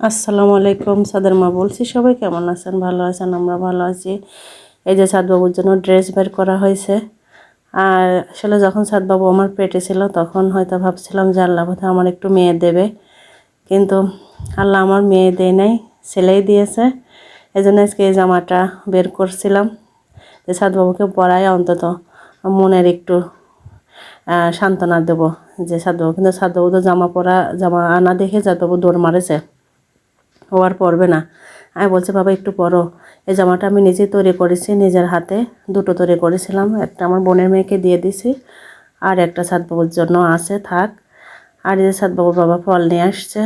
আসসালামু আলাইকুম, সাদের মা বলছি। সবাই কেমন আছেন? ভালো আছেন? আমরা ভালো আছি। এই যে সাদবাবুর জন্য ড্রেস বের করা হয়েছে। আর আসলে যখন সাদবাবু আমার পেটে ছিল তখন হয়তো ভাবছিলাম যে আল্লাহ বোধহয় আমার একটু মেয়ে দেবে, কিন্তু আল্লাহ আমার মেয়ে দেয় নাই, ছেলেই দিয়েছে। এই জন্য আজকে এই জামাটা বের করছিলাম যে সাদবাবুকে পরায় অন্তত মনের একটু সান্ত্বনা দেবো যে সাদবাবু। কিন্তু সাদবাবু তো জামা আনা দেখে সাদবাবু দৌড় মারেছে, ও আর পরবে না। আমি বলছি বাবা একটু পরো। এই জামাটা আমি নিজেই তৈরি করেছি, নিজের হাতে দুটো তৈরি করেছিলাম। একটা আমার বোনের মেয়েকে দিয়ে দিছি, আর একটা সাদবাবুর জন্য আছে, থাক। আর এই যে সাদবাবুর বাবা ফল নিয়ে আসছে,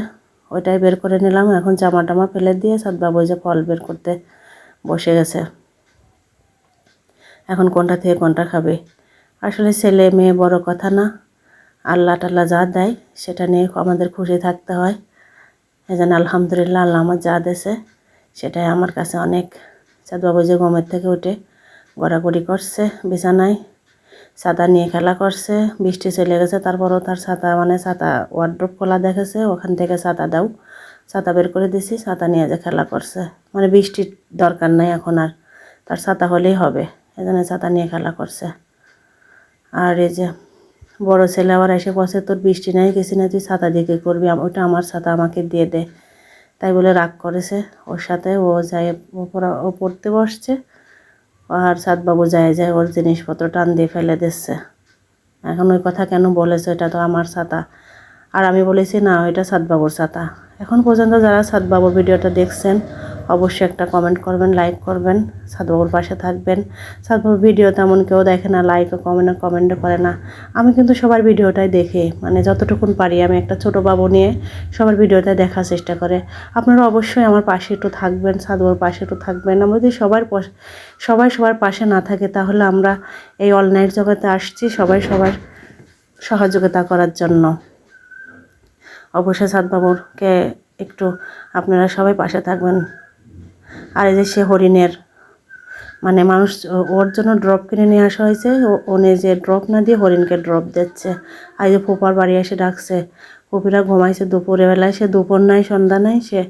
ওইটাই বের করে নিলাম। এখন জামা টামা ফেলে দিয়ে সাদবাবু যে ফল বের করতে বসে গেছে। এখন কোনটা থেকে কোনটা খাবে? আসলে ছেলে মেয়ে বড় কথা না, আল্লাহ টাল্লাহ যা দেয় সেটা নিয়ে আমাদের খুশি থাকতে হয়। এই জন্য আলহামদুলিল্লাহ, আল্লাহ আমার যা দেছে সেটাই আমার কাছে অনেক। সাদবাবু যে ঘুমের থেকে উঠে গড়াগড়ি করছে বিছানায়, ছাতা নিয়ে খেলা করছে। বৃষ্টি চলে গেছে, তারপরও তার ছাতা ছাতা ওয়ার্ড্রোব খোলা দেখেছে, ওখান থেকে ছাতা দাও, ছাতা বের করে দিছি, ছাতা নিয়ে যে খেলা করছে। বৃষ্টির দরকার নাই এখন আর, তার ছাতা হলেই হবে। এই জন্য ছাতা নিয়ে খেলা করছে। আর এই যে বড় ছেলে আবার এসে বসে, তোর বৃষ্টি নাই কিছু নাই, তুই ছাতা দিয়ে কী করবি, ওটা আমার ছাতা, আমাকে দিয়ে দে। তাই বলে রাগ করেছে ওর সাথে। ও যায়, ও পড়তে বসছে, আর সাদবাবু যায় যায় ওর জিনিসপত্র টান দিয়ে ফেলে দিচ্ছে। এখন ওই কথা কেন বলেছে, এটা তো আমার ছাতা। আর আমি বলেছি না, ওইটা সাদবাবুর ছাতা। এখন পর্যন্ত যারা সাদবাবুর ভিডিওটা দেখছেন অবশ্যই একটা কমেন্ট করবেন, লাইক করবেন, সাদবাবুর পাশে থাকবেন। সাদবাবুর ভিডিও তেমন কেউ দেখে না, লাইক ও কমেন্টও করে না। আমি কিন্তু সবার ভিডিওটাই দেখি, যতটুকুন পারি আমি একটা ছোটো বাবু নিয়ে সবার ভিডিওটাই দেখার চেষ্টা করে। আপনারা অবশ্যই আমার পাশে একটু থাকবেন, সাদবাবুর পাশে একটু থাকবেন। আমরা যদি সবার পাশে না থাকে, তাহলে আমরা এই অনলাইন জগতে আসছি সবাই সবার সহযোগিতা করার জন্য। অবশ্যই সাদবাবুরকে একটু আপনারা সবাই পাশে থাকবেন। আর এই যে সে হরিণের মানুষ ওর জন্য ড্রপ কিনে নিয়ে আসা হয়েছে, ও নিজে ড্রপ না দিয়ে হরিণকে ড্রপ দিচ্ছে। আর এই যে ফুপার বাড়ি এসে ডাকছে, ফুপিরা ঘুমাইছে দুপুরে বেলায়, সে দুপুর নাই সন্ধ্যা নাই, সে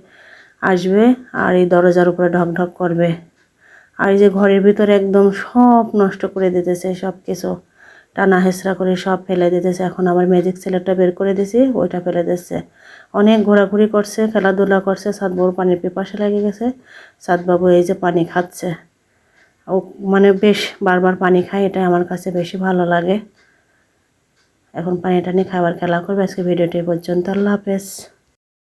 আসবে আর এই দরজার উপরে ঢক ঢক করবে। আর এই যে ঘরের ভিতরে একদম সব নষ্ট করে দিতেছে, সব কিছু টানা হেঁচড়া করে সব ফেলে দিতেছে। এখন আবার ম্যাজিক সেলেরটা বের করে দিছি, ওইটা ফেলে দিচ্ছে। অনেক ঘোরাঘুরি করছে, খেলাধুলা করছে। সাদবাবুর পানির পিপাসা লেগে গেছে, সাদবাবু এই যে পানি খাচ্ছে। ও বেশ বারবার পানি খায়, এটাই আমার কাছে বেশি ভালো লাগে। এখন পানি টানি খাবার খেলা করবে। আজকে ভিডিওটি পর্যন্ত, আল্লাহ হাফেজ।